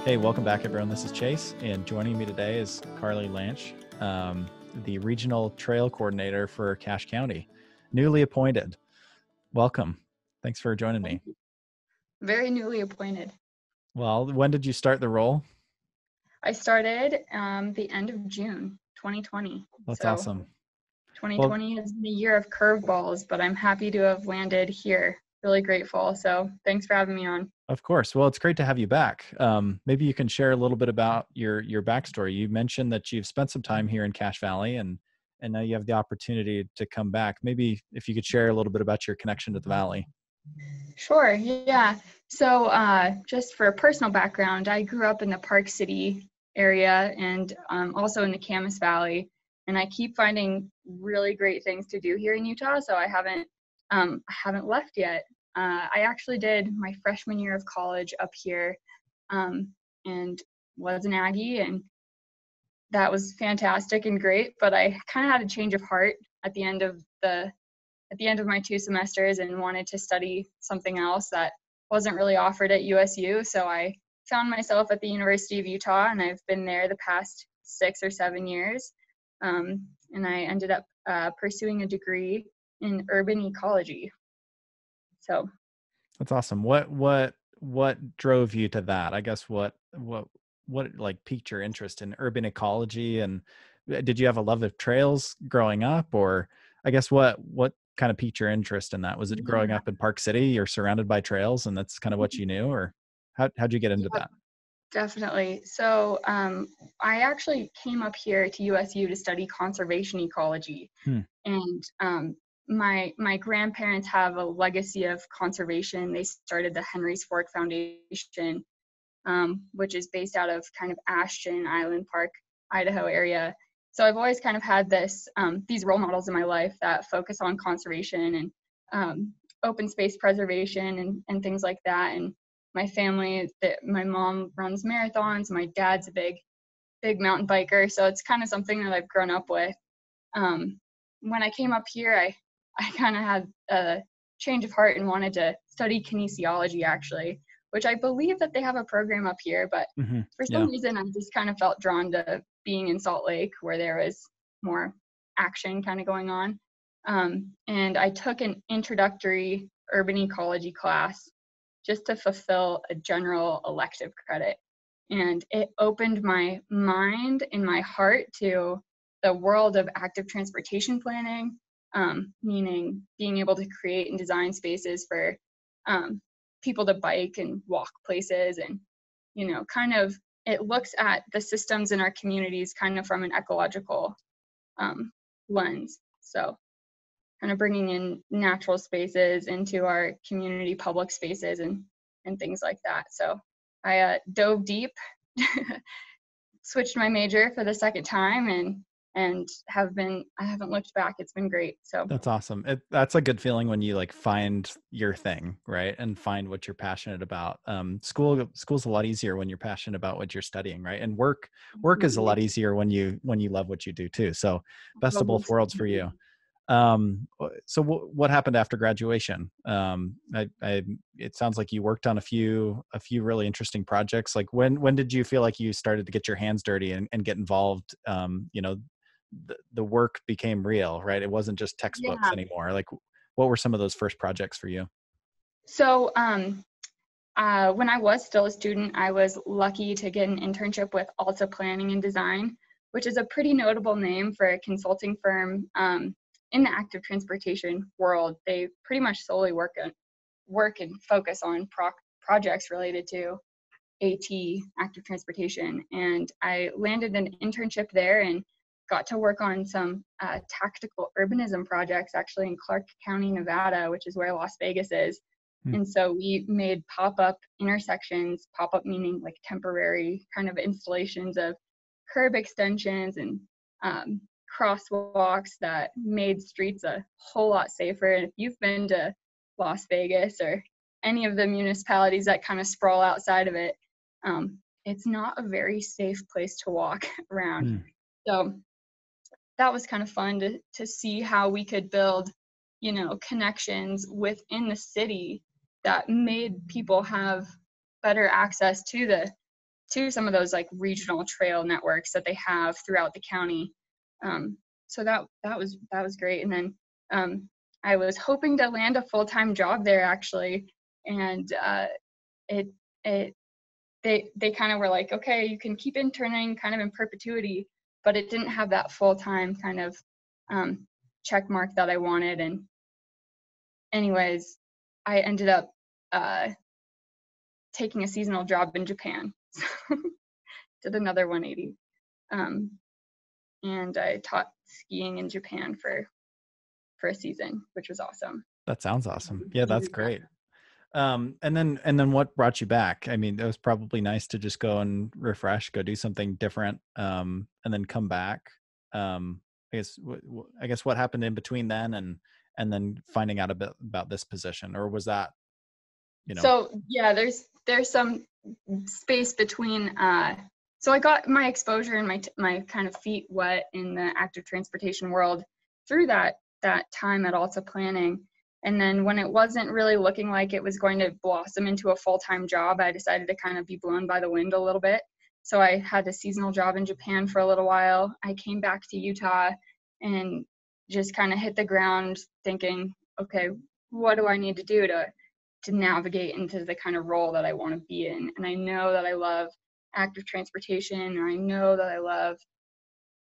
Hey, welcome back, everyone. This is Chase, and joining me today is Carly Lansche, the Regional Trail Coordinator for Cache County, newly appointed. Welcome. Thanks for joining me. Very newly appointed. Well, when did you start the role? I started the end of June 2020. That's awesome. 2020 has been a year of curveballs, but I'm happy to have landed here. Really grateful. So thanks for having me on. Of course. Well, it's great to have you back. Maybe you can share a little bit about your backstory. You mentioned that you've spent some time here in Cache Valley, and now you have the opportunity to come back. Maybe if you could share a little bit about your connection to the Valley. Sure. Yeah. So just for a personal background, I grew up in the Park City area and also in the Camas Valley. And I keep finding really great things to do here in Utah. So I haven't left yet. I actually did my freshman year of college up here and was an Aggie, and that was fantastic and great. But I kind of had a change of heart at the end of my 2 semesters and wanted to study something else that wasn't really offered at USU. So I found myself at the University of Utah, and I've been there the past 6 or 7 years. And I ended up pursuing a degree in urban ecology. So that's awesome. What drove you to that? I guess what like piqued your interest in urban ecology, and did you have a love of trails growing up, or I guess what kind of piqued your interest in that? Was it growing up in Park City, you're surrounded by trails and that's kind of what you knew, or how'd you get into that? Definitely. So I actually came up here to USU to study conservation ecology. And my grandparents have a legacy of conservation. They started the Henry's Fork Foundation, which is based out of kind of Ashton Island Park, Idaho area. So I've always kind of had these role models in my life that focus on conservation and open space preservation and things like that. And my family, my mom runs marathons. My dad's a big mountain biker. So it's kind of something that I've grown up with. When I came up here, I kind of had a change of heart and wanted to study kinesiology, actually, which I believe that they have a program up here. But for some reason, I just kind of felt drawn to being in Salt Lake, where there was more action kind of going on. And I took an introductory urban ecology class just to fulfill a general elective credit. And it opened my mind and my heart to the world of active transportation planning, meaning being able to create and design spaces for people to bike and walk places. And, kind of it looks at the systems in our communities kind of from an ecological lens. So kind of bringing in natural spaces into our community public spaces and things like that. So I dove deep, switched my major for the second time, and I haven't looked back. It's been great. So that's awesome. That's a good feeling when you like find your thing, right? And find what you're passionate about. School's a lot easier when you're passionate about what you're studying, right? And work is a lot easier when you love what you do too. So best of both worlds for you. So what happened after graduation? It sounds like you worked on a few really interesting projects. Like when did you feel like you started to get your hands dirty and get involved? The work became real, right? It wasn't just textbooks anymore. Like what were some of those first projects for you? So when I was still a student, I was lucky to get an internship with Alta Planning and Design, which is a pretty notable name for a consulting firm in the active transportation world. They pretty much solely work and focus on projects related to AT, active transportation. And I landed an internship there and got to work on some tactical urbanism projects, actually in Clark County, Nevada, which is where Las Vegas is. And so we made pop-up intersections, pop-up meaning like temporary kind of installations of curb extensions and crosswalks that made streets a whole lot safer. And if you've been to Las Vegas or any of the municipalities that kind of sprawl outside of it, it's not a very safe place to walk around. So that was kind of fun to see how we could build, connections within the city that made people have better access to to some of those like regional trail networks that they have throughout the county. So that was great. And then I was hoping to land a full-time job there actually, and they kind of were like, okay, you can keep interning kind of in perpetuity, but it didn't have that full-time kind of check mark that I wanted. And anyways, I ended up taking a seasonal job in Japan. Did another 180. And I taught skiing in Japan for a season, which was awesome. That sounds awesome. Yeah, that's great. And then what brought you back? I mean, it was probably nice to just go and refresh, go do something different, and then come back. I guess what happened in between then and then finding out a bit about this position, or was that, So yeah, there's some space between. So I got my exposure and my kind of feet wet in the active transportation world through that time at Alta Planning. And then when it wasn't really looking like it was going to blossom into a full-time job, I decided to kind of be blown by the wind a little bit. So I had a seasonal job in Japan for a little while. I came back to Utah and just kind of hit the ground thinking, okay, what do I need to do to navigate into the kind of role that I want to be in? And I know that I love active transportation, or I know that I love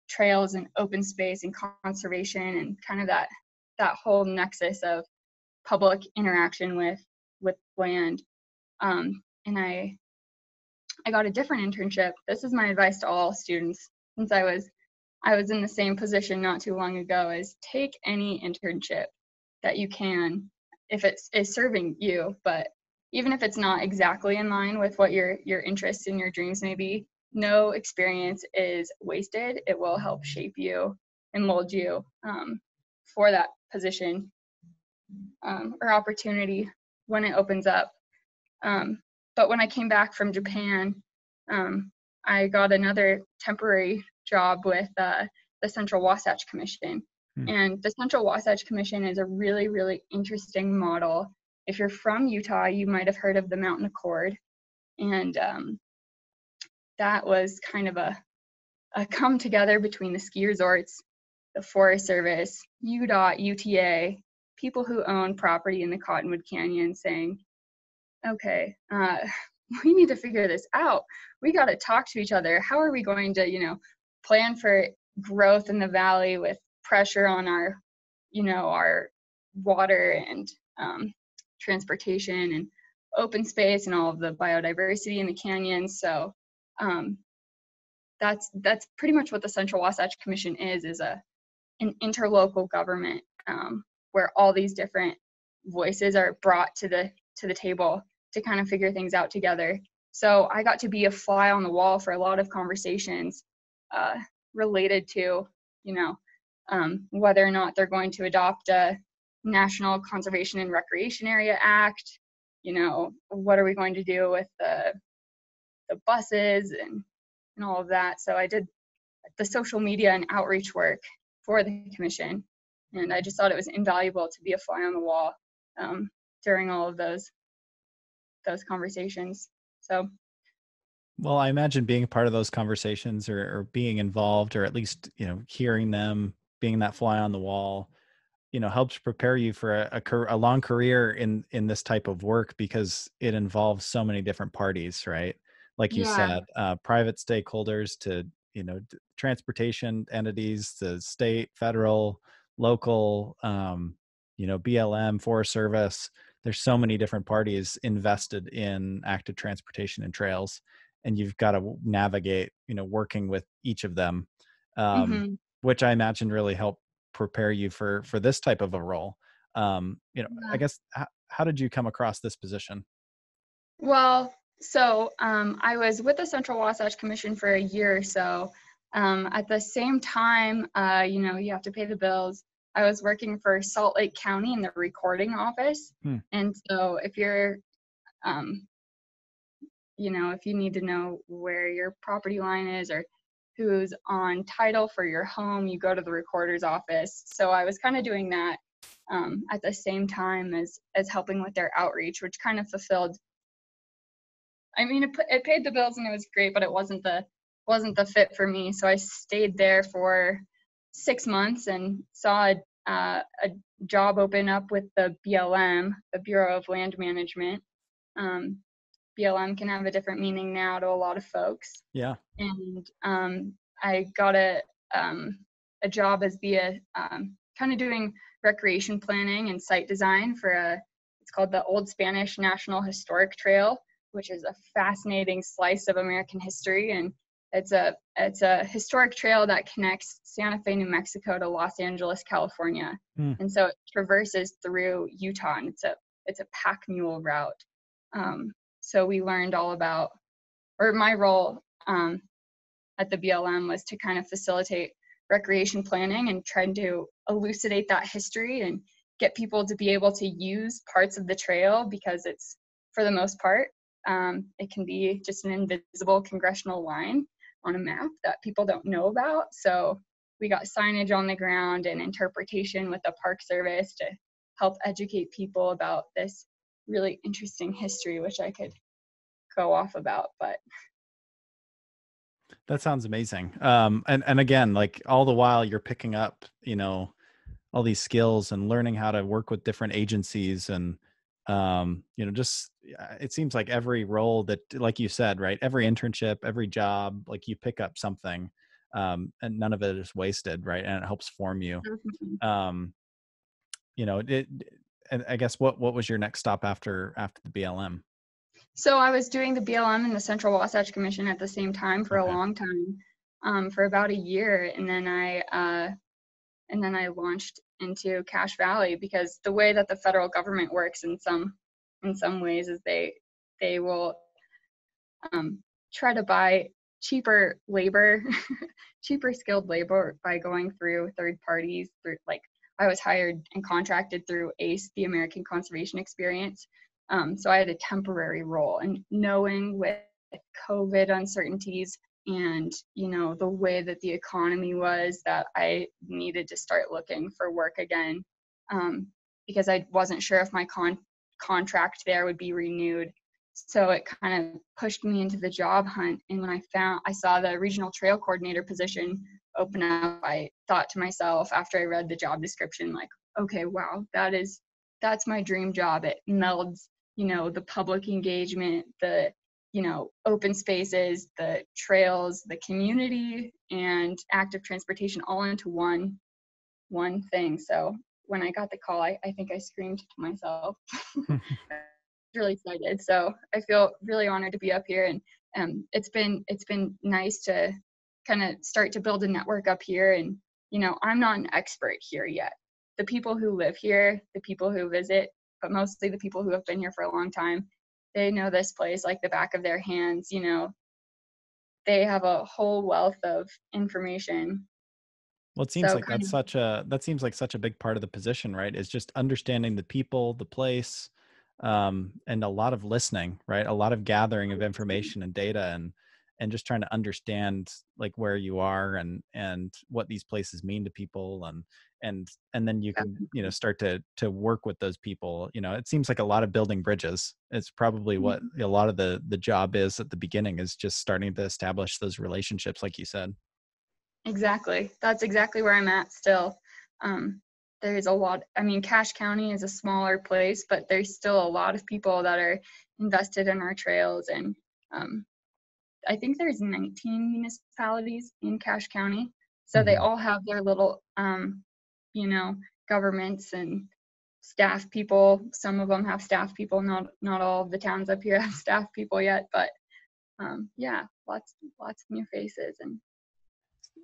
trails and open space and conservation and kind of that whole nexus of public interaction with land. And I got a different internship. This is my advice to all students, since I was in the same position not too long ago, is take any internship that you can if it's serving you. But even if it's not exactly in line with what your interests and your dreams may be, no experience is wasted. It will help shape you and mold you for that position or opportunity when it opens up. But when I came back from Japan, I got another temporary job with the Central Wasatch Commission. And the Central Wasatch Commission is a really, really interesting model. If you're from Utah, you might have heard of the Mountain Accord. And that was kind of a come together between the ski resorts, the Forest Service, UDOT, UTA, people who own property in the Cottonwood Canyon, saying, okay, we need to figure this out. We got to talk to each other. How are we going to, plan for growth in the valley with pressure on our water and transportation and open space and all of the biodiversity in the canyons? So that's pretty much what the Central Wasatch Commission is an interlocal government where all these different voices are brought to the table to kind of figure things out together. So I got to be a fly on the wall for a lot of conversations related to, whether or not they're going to adopt a National Conservation and Recreation Area Act. What are we going to do with the buses and all of that. So I did the social media and outreach work for the commission, and I just thought it was invaluable to be a fly on the wall during all of those conversations. So, well, I imagine being a part of those conversations or being involved, or at least hearing them, being that fly on the wall, helps prepare you for a long career in this type of work, because it involves so many different parties, right? Like you said, private stakeholders to transportation entities, to state, federal, local, BLM, Forest Service. There's so many different parties invested in active transportation and trails, and you've got to navigate, working with each of them, which I imagine really helped prepare you for this type of a role. I guess, how did you come across this position? Well, so I was with the Central Wasatch Commission for a year or so. At the same time, you have to pay the bills. I was working for Salt Lake County in the recording office. And so if you're, if you need to know where your property line is or who's on title for your home, you go to the recorder's office. So I was kind of doing that at the same time as helping with their outreach, which kind of fulfilled I mean, it paid the bills and it was great, but it wasn't the fit for me. So I stayed there for 6 months and saw a job open up with the BLM, the Bureau of Land Management. BLM can have a different meaning now to a lot of folks. Yeah. And I got a job as kind of doing recreation planning and site design for it's called the Old Spanish National Historic Trail, which is a fascinating slice of American history. And it's a historic trail that connects Santa Fe, New Mexico to Los Angeles, California. And so it traverses through Utah, and it's a pack mule route. So we learned all about, or my role at the BLM was to kind of facilitate recreation planning and try to elucidate that history and get people to be able to use parts of the trail, because it's, for the most part, it can be just an invisible congressional line on a map that people don't know about. So we got signage on the ground and interpretation with the Park Service to help educate people about this really interesting history, which I could go off about, but that sounds amazing. And again, like all the while you're picking up, all these skills and learning how to work with different agencies and, just, it seems like every role that, like you said, right, every internship, every job, like you pick up something, and none of it is wasted, right? And it helps form you. And I guess what was your next stop after the BLM? So I was doing the BLM and the Central Wasatch Commission at the same time for a long time, for about a year, and then I launched into Cache Valley, because the way that the federal government works in some ways is they will try to buy cheaper labor, cheaper skilled labor by going through third parties. Like I was hired and contracted through ACE, the American Conservation Experience. So I had a temporary role, and knowing with COVID uncertainties and, the way that the economy was, that I needed to start looking for work again, because I wasn't sure if my contract there would be renewed. So it kind of pushed me into the job hunt. And when I saw the regional trail coordinator position open up, I thought to myself, after I read the job description, like, okay, wow, that's my dream job. It melds, the public engagement, the, open spaces, the trails, the community, and active transportation all into one thing. So when I got the call, I think I screamed to myself. Really excited. So I feel really honored to be up here, and it's been nice to kind of start to build a network up here. And I'm not an expert here yet. The people who live here, the people who visit, but mostly the people who have been here for a long time, they know this place like the back of their hands. They have a whole wealth of information. Well, it seems like that seems like such a big part of the position, right? Is just understanding the people, the place, and a lot of listening, right? A lot of gathering of information and data, and just trying to understand like where you are and what these places mean to people, and then you can start to work with those people. It seems like a lot of building bridges. It's probably what a lot of the job is at the beginning, is just starting to establish those relationships, like you said. Exactly. That's exactly where I'm at still. There's a lot. I mean, Cache County is a smaller place, but there's still a lot of people that are invested in our trails. And I think there's 19 municipalities in Cache County. So they all have their little, governments and staff people. Some of them have staff people. Not all of the towns up here have staff people yet, but yeah, lots of new faces. And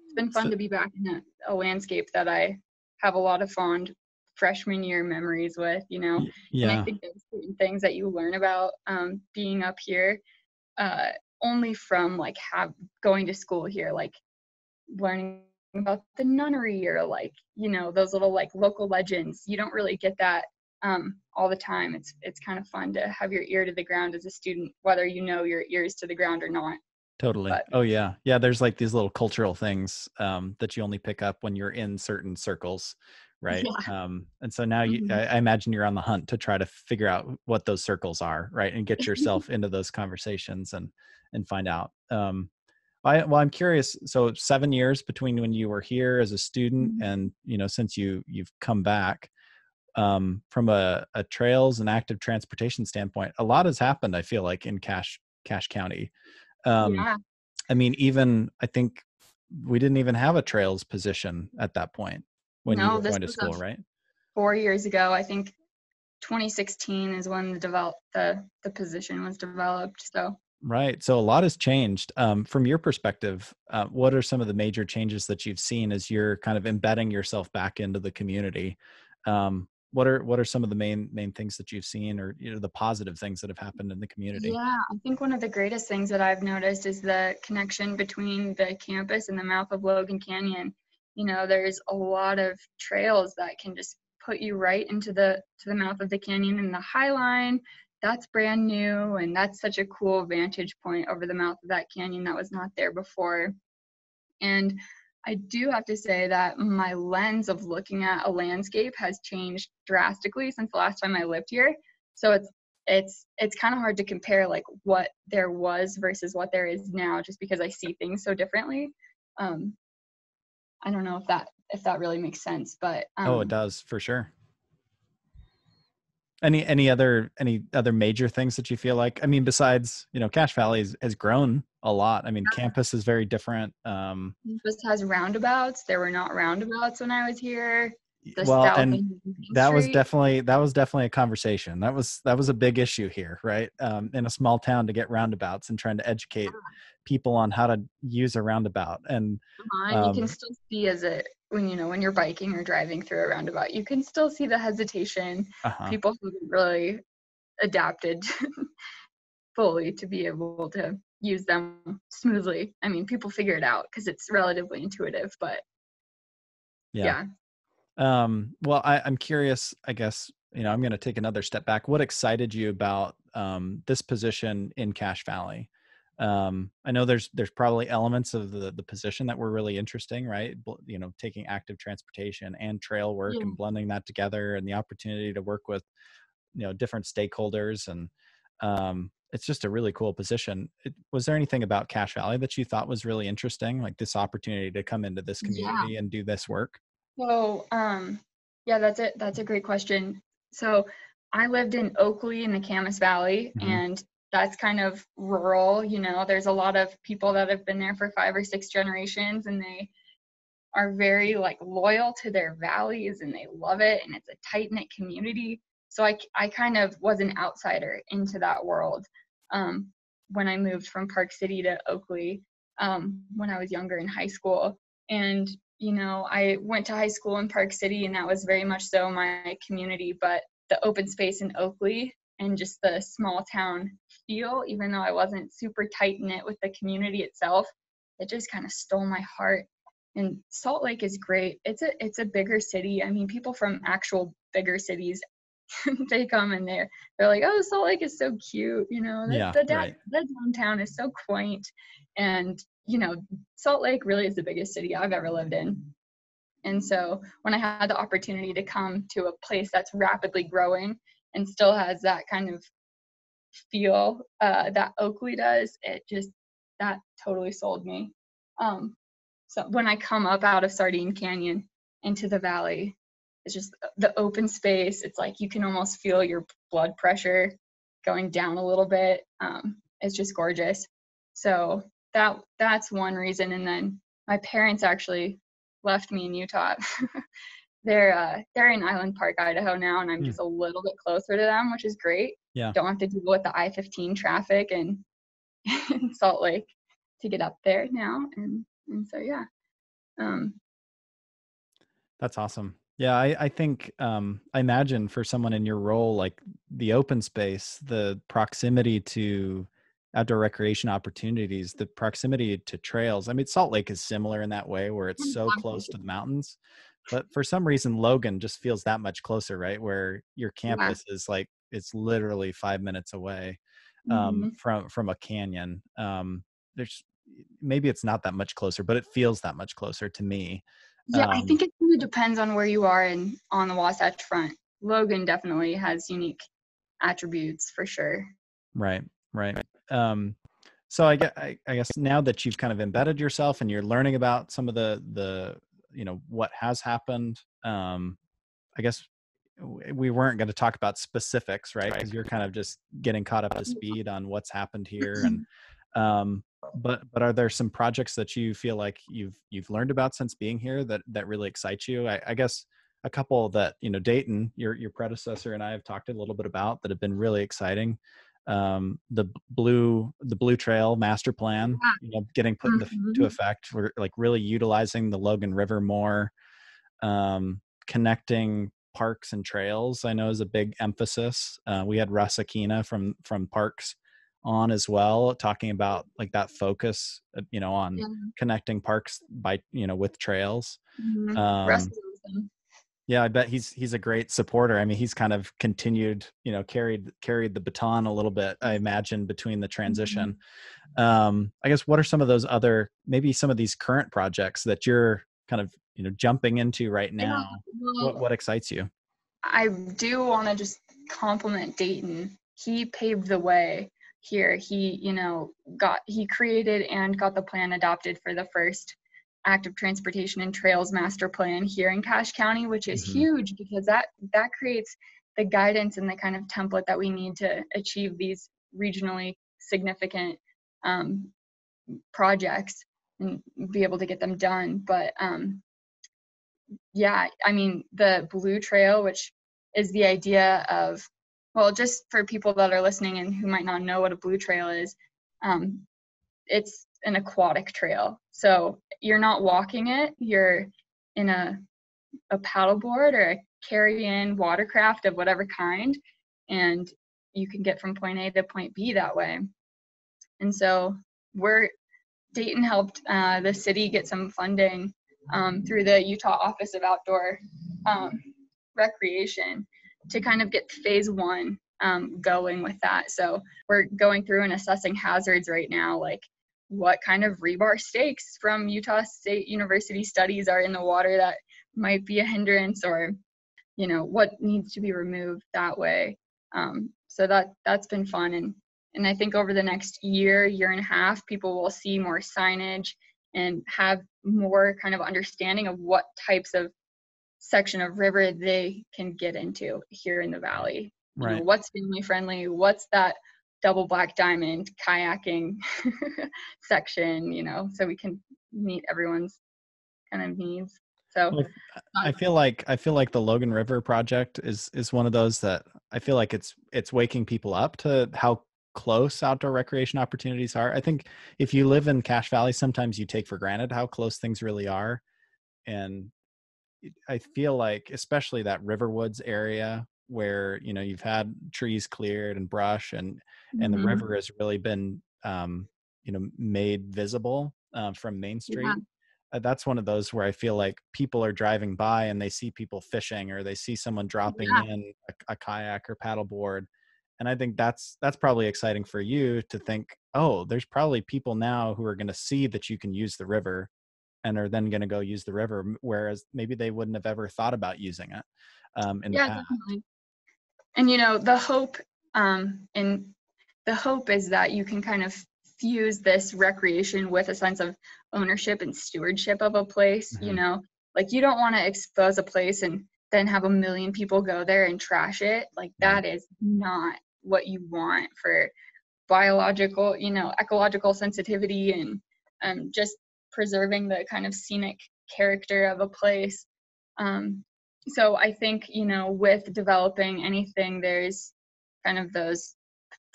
it's been fun to be back in a landscape that I have a lot of fond freshman year memories with, Yeah. And I think there's certain things that you learn about being up here only from like going to school here, like learning about the nunnery, or like, those little like local legends. You don't really get that all the time. It's kind of fun to have your ear to the ground as a student, whether your ear is to the ground or not. Totally. But, oh yeah. Yeah. There's like these little cultural things that you only pick up when you're in certain circles, right? Yeah. And so now Mhm. I imagine you're on the hunt to try to figure out what those circles are, right? And get yourself into those conversations and find out. Well, I'm curious. So 7 years between when you were here as a student Mhm. and, since you've come back, from a trails and active transportation standpoint, a lot has happened, I feel like, in Cache County. Um, Yeah. I mean, even I think we didn't even have a trails position at that point when you No, were this going to was school, right? 4 years ago. I think 2016 is when the position was developed. So Right. So a lot has changed. From your perspective, what are some of the major changes that you've seen as you're kind of embedding yourself back into the community? What are some of the main things that you've seen, or the positive things that have happened in the community? yeah, I think one of the greatest things that I've noticed is the connection between the campus and the mouth of Logan Canyon. There's a lot of trails that can just put you right into the mouth of the canyon, and the High Line, that's brand new, and that's such a cool vantage point over the mouth of that canyon that was not there before. And I do have to say that my lens of looking at a landscape has changed drastically since the last time I lived here. So it's kind of hard to compare like what there was versus what there is now, just because I see things so differently. Um, I don't know if that really makes sense, but Oh, it does for sure. Any other major things that you feel like? I mean, besides, Cache Valley has grown a lot. I mean, campus is very different. this has roundabouts. There were not roundabouts when I was here. The Well, south and end of Main that was Street. definitely a conversation. That was a big issue here, right? In a small town, to get roundabouts and trying to educate people on how to use a roundabout. And And you can um, still see as it when you're biking or driving through a roundabout, you can still see the hesitation. uh-huh. People haven't really adapted fully to be able to use them smoothly. I mean, people figure it out because it's relatively intuitive, but Yeah. yeah. Well, I'm curious, I guess, I'm going to take another step back. What excited you about this position in Cache Valley? I know there's probably elements of the position that were really interesting, right? Taking active transportation and trail work Yeah. and blending that together, and the opportunity to work with, different stakeholders. And it's just a really cool position. Was there anything about Cache Valley that you thought was really interesting, like this opportunity to come into this Yeah. community and do this work? So, yeah, that's it. That's a great question. So, I lived in Oakley in the Camas Valley, Hmm. and that's kind of rural. There's a lot of people that have been there for 5 or 6 generations, and they are very like loyal to their valleys and they love it, and it's a tight knit community. So I kind of was an outsider into that world um, when I moved from Park City to Oakley when I was younger in high school. And I went to high school in Park City, and that was very much so my community. But the open space in Oakley and just the small town feel, even though I wasn't super tight knit with the community itself, it just kind of stole my heart. And Salt Lake is great. It's a bigger city. I mean, people from actual bigger cities, they come and they're like, oh, Salt Lake is so cute. Yeah, right. The downtown is so quaint. And Salt Lake really is the biggest city I've ever lived in. And so when I had the opportunity to come to a place that's rapidly growing and still has that kind of feel that Oakley does, that totally sold me. Um, so when I come up out of Sardine Canyon into the valley, it's just the open space. It's like you can almost feel your blood pressure going down a little bit. It's just gorgeous. So that's one reason. And then my parents actually left me in Utah. They're in Island Park, Idaho now, and I'm Hmm. just a little bit closer to them, which is great. Yeah. Don't have to deal with the I-15 traffic and in Salt Lake to get up there now, and so yeah. Um, That's awesome. Yeah, I think I imagine for someone in your role, like the open space, the proximity to outdoor recreation opportunities, the proximity to trails. I mean, Salt Lake is similar in that way where it's so close to the mountains, but for some reason Logan just feels that much closer, right? Where your yeah. campus is like it's literally 5 minutes away Mhm. from a canyon. There's maybe it's not that much closer, but it feels that much closer to me. Yeah, I Um, think it's kind of depends on where you are on the Wasatch Front. Logan definitely has unique attributes for sure. Right. So I guess now that you've kind of embedded yourself and you're learning about some of the what has happened, I guess we weren't going to talk about specifics, right? Because you're kind of just getting caught up to speed on what's happened here, and but are there some projects that you feel like you've learned about since being here that really excite you? I guess a couple that Dayton, your predecessor, and I have talked a little bit about that have been really exciting. The blue trail master plan, getting put into effect. We're like really utilizing the Logan River more. Connecting parks and trails, I know, is a big emphasis. We had Russ Akina from Parks on as well, talking about like that focus, on connecting parks by with trails. Russ is awesome. Yeah, I bet he's a great supporter. I mean, he's kind of continued, carried the baton a little bit, I imagine, between the transition. I guess what are some of those other, maybe some of these current projects that you're kind of jumping into right now? What excites you? I do want to just compliment Dayton. He paved the way here. He created and got the plan adopted for the first active transportation and trails master plan here in Cache County, which is huge because that creates the guidance and the kind of template that we need to achieve these regionally significant projects and be able to get them done. But yeah, I mean, the Blue Trail, which is the idea of, well, just for people that are listening and who might not know what a blue trail is, it's an aquatic trail. So you're not walking it, you're in a paddleboard or a carry-in watercraft of whatever kind, and you can get from point A to point B that way. And so Dayton helped the city get some funding through the Utah Office of Outdoor Recreation to kind of get phase one going with that. So we're going through and assessing hazards right now, like what kind of rebar stakes from Utah State University studies are in the water that might be a hindrance, or what needs to be removed that way. So that's been fun, and I think over the next year and a half, people will see more signage and have more kind of understanding of what types of section of river they can get into here in the valley. Right. What's family friendly? What's that double black diamond kayaking section? So we can meet everyone's kind of needs. So well, I feel like the Logan River project is one of those that I feel like it's waking people up to how close outdoor recreation opportunities are. I think if you live in Cache Valley, sometimes you take for granted how close things really are. And I feel like, especially that Riverwoods area where, you've had trees cleared and brush and the river has really been, made visible from Main Street. Yeah. That's one of those where I feel like people are driving by and they see people fishing, or they see someone dropping in a kayak or paddleboard. And I think that's probably exciting for you to think, oh, there's probably people now who are going to see that you can use the river and are then going to go use the river, whereas maybe they wouldn't have ever thought about using it in the past. Definitely. And the hope is that you can kind of fuse this recreation with a sense of ownership and stewardship of a place. Like you don't want to expose a place and then have a million people go there and trash it. Like that is not what you want for biological, ecological sensitivity and just preserving the kind of scenic character of a place. So I think, with developing anything, there's kind of those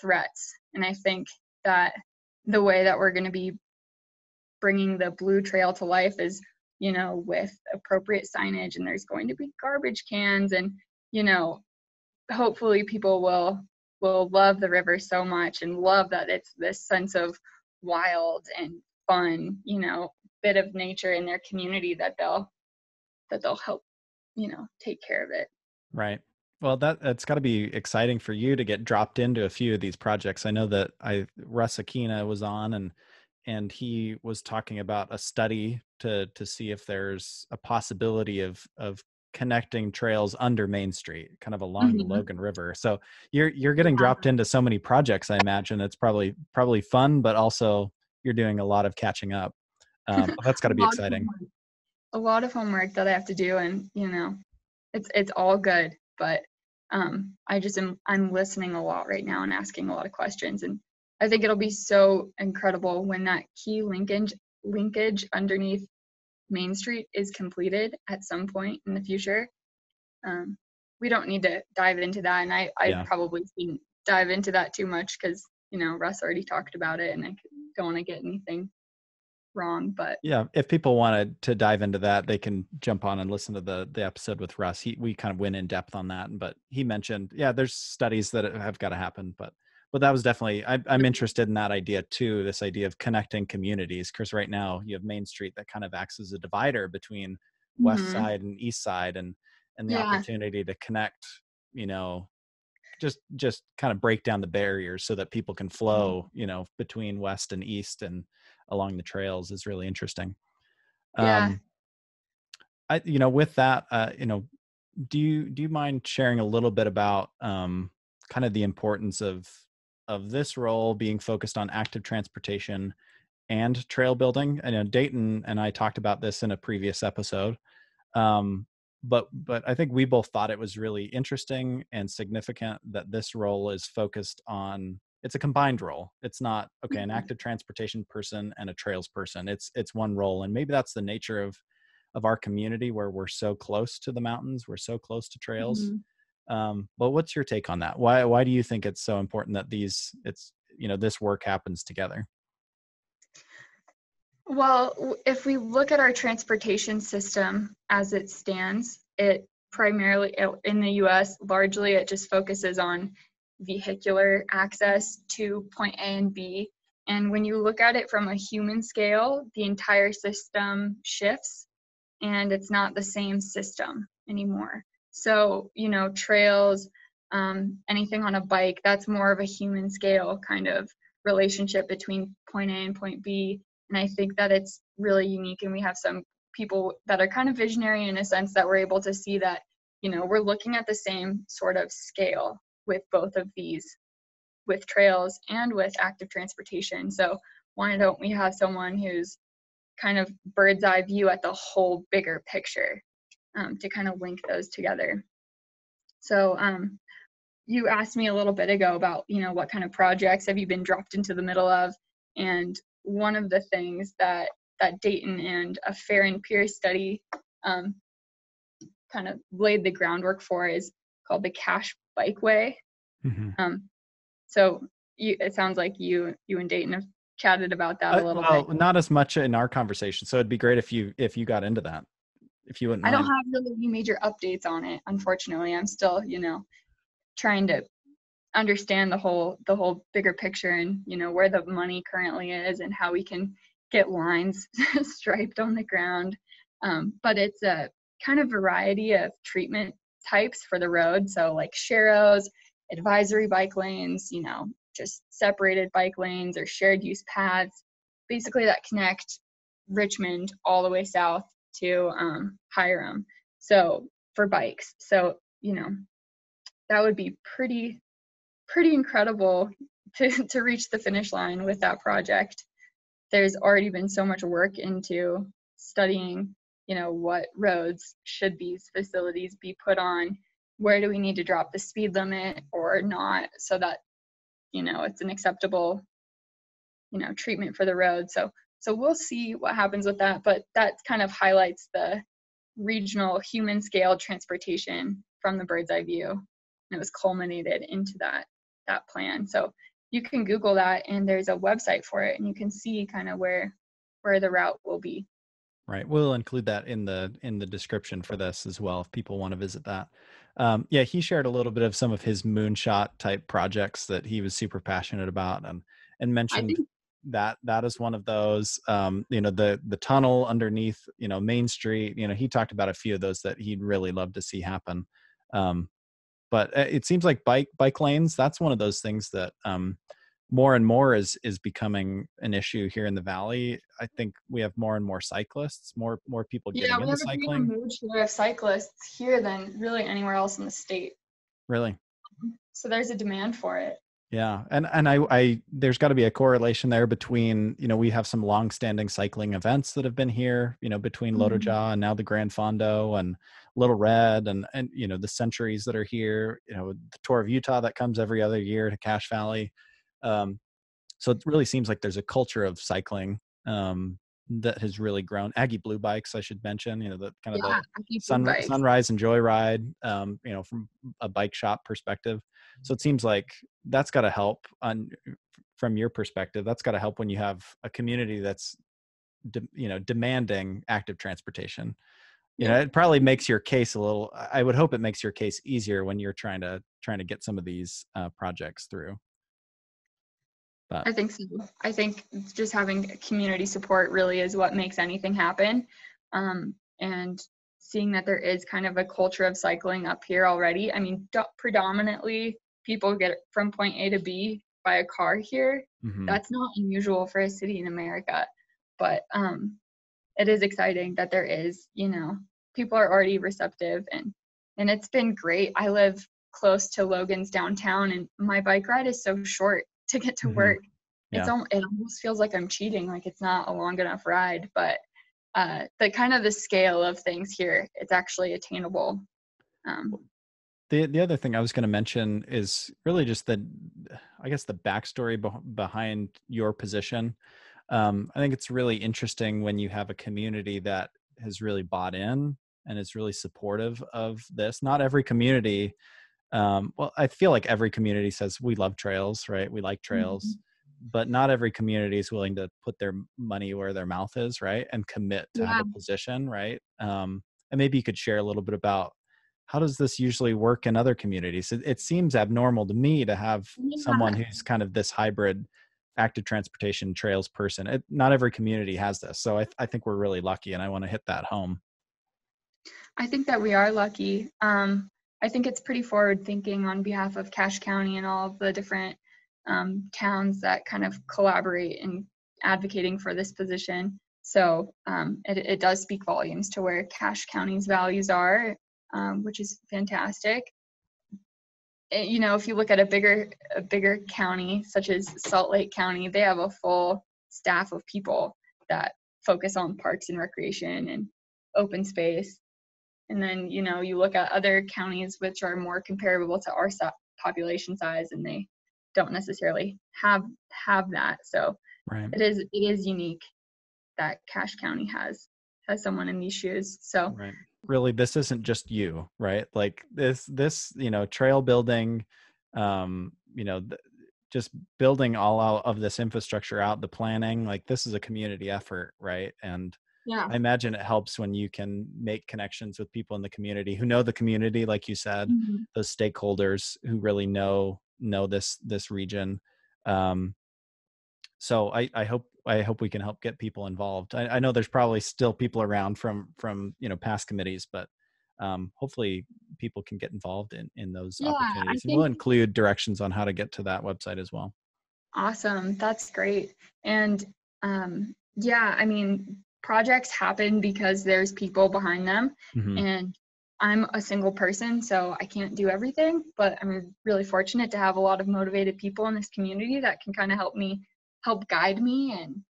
threats. And I think that the way that we're going to be bringing the Blue Trail to life is, with appropriate signage, and there's going to be garbage cans, and, hopefully people will love the river so much and love that it's this sense of wild and fun, bit of nature in their community that they'll help, take care of it. Right. Well, that's got to be exciting for you to get dropped into a few of these projects. I know that Russ Akina was on, and and he was talking about a study to see if there's a possibility of connecting trails under Main Street, kind of along the Logan River. So you're getting dropped into so many projects. I imagine it's probably fun, but also you're doing a lot of catching up. That's got to be exciting. A lot of homework that I have to do, and it's all good. But I'm listening a lot right now and asking a lot of questions, and I think it'll be so incredible when that key linkage underneath Main Street is completed at some point in the future. We don't need to dive into that, and I probably shouldn't dive into that too much because Russ already talked about it, and I don't want to get anything wrong. But yeah, if people wanted to dive into that, they can jump on and listen to the episode with Russ. We kind of went in depth on that, but he mentioned there's studies that have got to happen, but that was definitely I'm interested in that idea too, this idea of connecting communities, because right now you have Main Street that kind of acts as a divider between west side and east side, and the opportunity to connect, just kind of break down the barriers so that people can flow, between west and east and along the trails is really interesting. With that, do you mind sharing a little bit about kind of the importance of this role being focused on active transportation and trail building? I know Dayton and I talked about this in a previous episode, but I think we both thought it was really interesting and significant that this role is focused on, it's a combined role. It's not, okay, an active transportation person and a trails person. It's one role. And maybe that's the nature of our community, where we're so close to the mountains, we're so close to trails. But what's your take on that? Why do you think it's so important that this work happens together? Well, if we look at our transportation system as it stands, it primarily in the US, largely it just focuses on vehicular access to point A and B. And when you look at it from a human scale, the entire system shifts and it's not the same system anymore. So, trails, anything on a bike, that's more of a human scale kind of relationship between point A and point B. And I think that it's really unique, and we have some people that are kind of visionary in a sense that we're able to see that, we're looking at the same sort of scale with both of these, with trails and with active transportation. So why don't we have someone who's kind of bird's eye view at the whole bigger picture, to kind of link those together. So you asked me a little bit ago about, what kind of projects have you been dropped into the middle of? And one of the things that Dayton and a Fair and Pierce study kind of laid the groundwork for is called the Cache Bikeway. So it sounds like you and Dayton have chatted about that a little bit. Not as much in our conversation. So it'd be great if you got into that, if you wouldn't mind. I don't have really any major updates on it, unfortunately. I'm still, trying to understand the whole bigger picture, and where the money currently is and how we can get lines striped on the ground. But it's a kind of variety of treatment types for the road. So like sharrows, advisory bike lanes, just separated bike lanes or shared use paths, basically that connect Richmond all the way south to Hiram. So for bikes. So, that would be pretty incredible to reach the finish line with that project. There's already been so much work into studying, what roads should these facilities be put on, where do we need to drop the speed limit or not, so that, it's an acceptable, treatment for the road. So we'll see what happens with that, but that kind of highlights the regional human scale transportation from the bird's eye view. And it was culminated into that plan. So you can Google that, and there's a website for it, and you can see kind of where the route will be. Right. We'll include that in the description for this as well, if people want to visit that. He shared a little bit of some of his moonshot type projects that he was super passionate about, and mentioned that is one of those. The tunnel underneath, Main Street. He talked about a few of those that he'd really love to see happen. But it seems like bike lanes, that's one of those things that more and more is becoming an issue here in the Valley. I think we have more and more cyclists, more people Yeah, getting we into have a greater cycling. mood share of cyclists here than really anywhere else in the state. Really? So there's a demand for it. Yeah. And I there's got to be a correlation there between, we have some long-standing cycling events that have been here, between Lotoja and now the Grand Fondo and Little Red and the centuries that are here, the Tour of Utah that comes every other year to Cache Valley. So it really seems like there's a culture of cycling that has really grown. Aggie Blue Bikes, I should mention, the kind of Yeah, the I keep blue bikes. sunrise and joyride, from a bike shop perspective. So it seems like that's got to help from your perspective. That's got to help when you have a community that's, demanding active transportation. It probably makes your case I would hope it makes your case easier when you're trying to get some of these projects through. I think so. I think just having community support really is what makes anything happen. And seeing that there is kind of a culture of cycling up here already. I mean, predominantly people get from point A to B by a car here. Mm-hmm. That's not unusual for a city in America, but it is exciting that there is, people are already receptive and it's been great. I live close to Logan's downtown and my bike ride is so short to get to work. Yeah. It almost feels like I'm cheating, like it's not a long enough ride, but the kind of the scale of things here, it's actually attainable. The other thing I was going to mention is really just the backstory behind your position. I think it's really interesting when you have a community that has really bought in and is really supportive of this. Not every community, I feel like every community says we love trails, right? We like trails, but not every community is willing to put their money where their mouth is, right? And commit to have a position, right? And maybe you could share a little bit about how does this usually work in other communities? It seems abnormal to me to have someone who's kind of this hybrid active transportation trails person. Not every community has this. So I think we're really lucky, and I want to hit that home. I think that we are lucky. I think it's pretty forward thinking on behalf of Cache County and all of the different towns that kind of collaborate in advocating for this position. So it does speak volumes to where Cache County's values are, which is fantastic. If you look at a bigger county such as Salt Lake County, they have a full staff of people that focus on parks and recreation and open space. And then, you look at other counties which are more comparable to our population size, and they don't necessarily have that. So it is unique that Cache County has someone in these shoes. So really, this isn't just you, right? Like this trail building, just building all out of this infrastructure out, the planning, like this is a community effort, right? And I imagine it helps when you can make connections with people in the community who know the community, like you said, those stakeholders who really know this region. So I hope we can help get people involved. I know there's probably still people around from past committees, but hopefully people can get involved in those opportunities. And we'll include directions on how to get to that website as well. Awesome. That's great. And I mean, projects happen because there's people behind them. And I'm a single person, so I can't do everything, but I'm really fortunate to have a lot of motivated people in this community that can kind of help guide me and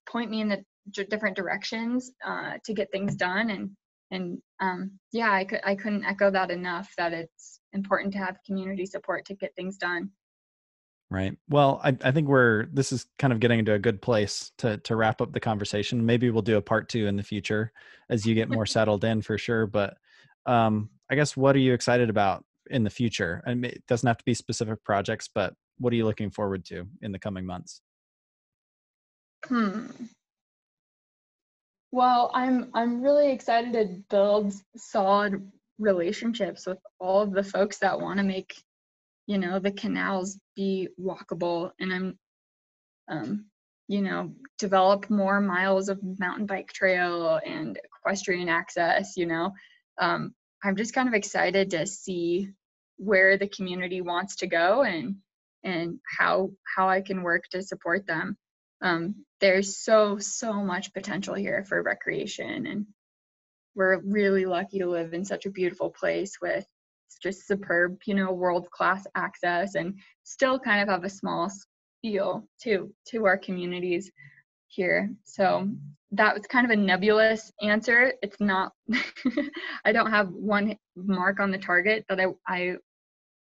point me in the different directions to get things done. I couldn't echo that enough, that it's important to have community support to get things done. Right. Well, I think this is kind of getting into a good place to wrap up the conversation. Maybe we'll do a part 2 in the future as you get more settled in, for sure. But I guess, what are you excited about in the future? And it doesn't have to be specific projects, but what are you looking forward to in the coming months? Well, I'm really excited to build solid relationships with all of the folks that want to make the canals be walkable, and I'm develop more miles of mountain bike trail and equestrian access. I'm just kind of excited to see where the community wants to go, and and how I can work to support them. There's so much potential here for recreation, and we're really lucky to live in such a beautiful place with just superb, world-class access, and still kind of have a small feel to our communities here. So that was kind of a nebulous answer. It's not, I don't have one mark on the target that I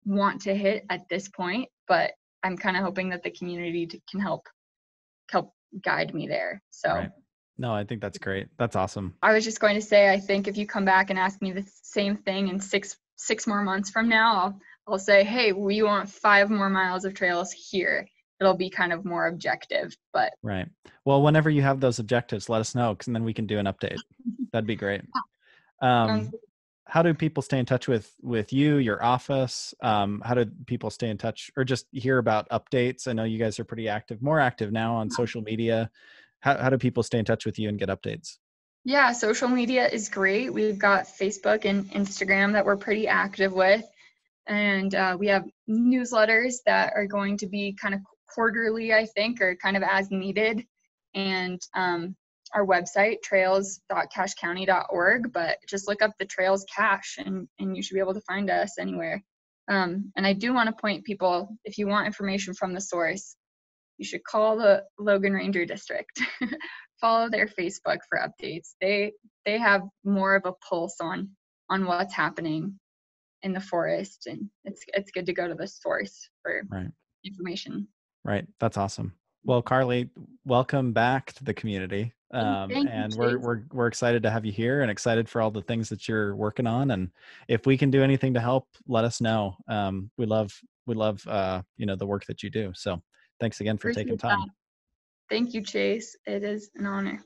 want to hit at this point, but I'm kind of hoping that the community can help guide me there. So right. No, I think that's great. That's awesome. I was just going to say, I think if you come back and ask me the same thing in six more months from now, I'll say, hey, we want 5 more miles of trails here. It'll be kind of more objective, but right. Well, whenever you have those objectives, let us know, and then we can do an update. That'd be great. How do people stay in touch with you, your office? How do people stay in touch or just hear about updates? I know you guys are pretty active, more active now on social media. How do people stay in touch with you and get updates? Yeah, social media is great. We've got Facebook and Instagram that we're pretty active with. And we have newsletters that are going to be kind of quarterly, I think, or kind of as needed. And our website, trails.cachecounty.org, but just look up the Trails Cache and you should be able to find us anywhere. And I do want to point people, if you want information from the source, you should call the Logan Ranger District. Follow their Facebook for updates. They have more of a pulse on what's happening in the forest, and it's good to go to the source for information. Right. That's awesome. Well, Carly, welcome back to the community. And we're excited to have you here and excited for all the things that you're working on. And if we can do anything to help, let us know. We love the work that you do. So thanks again for taking time. Thank you, Chase. It is an honor.